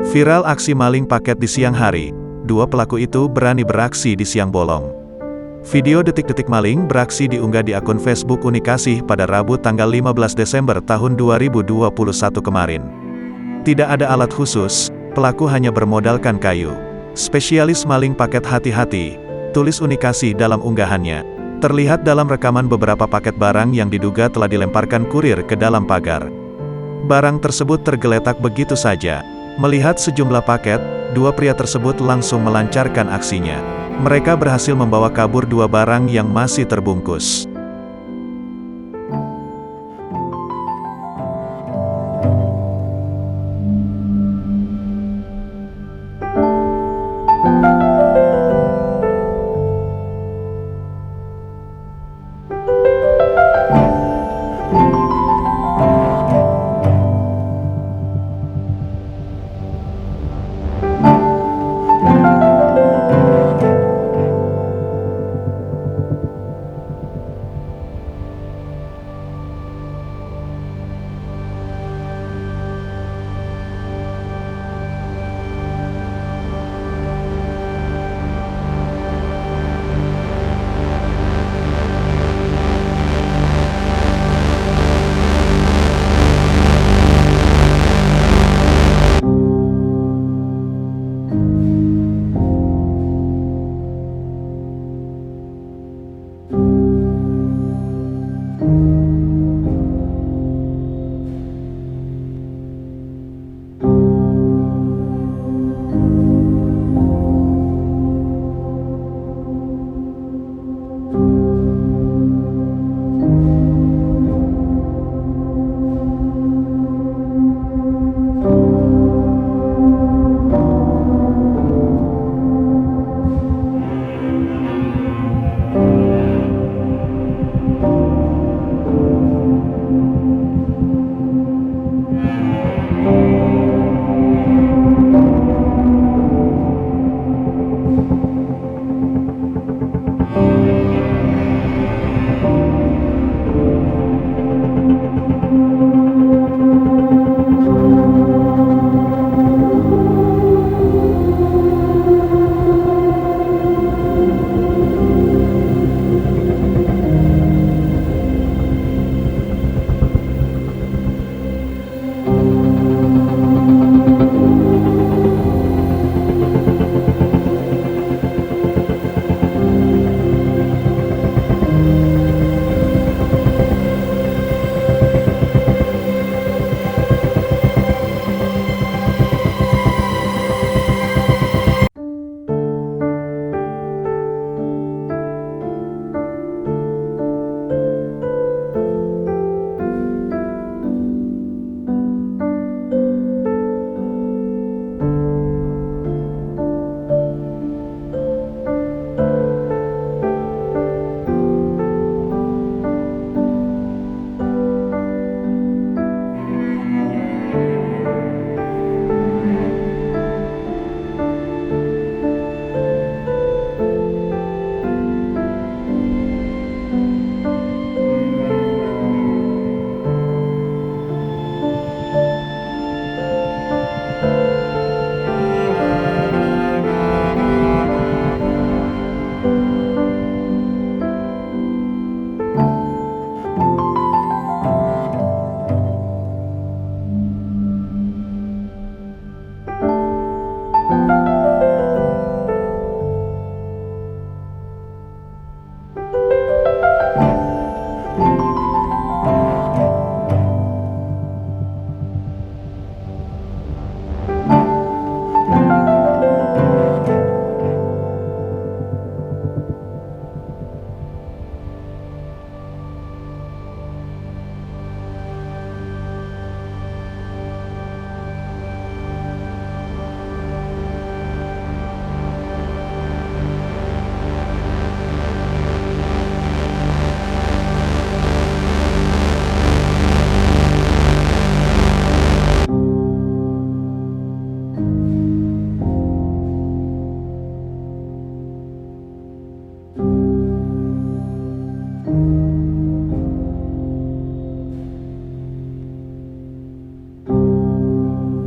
Viral aksi maling paket di siang hari. Dua pelaku itu berani beraksi di siang bolong. Video detik-detik maling beraksi diunggah di akun Facebook Unikasih pada Rabu tanggal 15 Desember tahun 2021 kemarin. Tidak ada alat khusus, pelaku hanya bermodalkan kayu. Spesialis maling paket hati-hati, tulis Unikasih dalam unggahannya. Terlihat dalam rekaman beberapa paket barang yang diduga telah dilemparkan kurir ke dalam pagar. Barang tersebut tergeletak begitu saja. Melihat sejumlah paket, dua pria tersebut langsung melancarkan aksinya. Mereka berhasil membawa kabur dua barang yang masih terbungkus.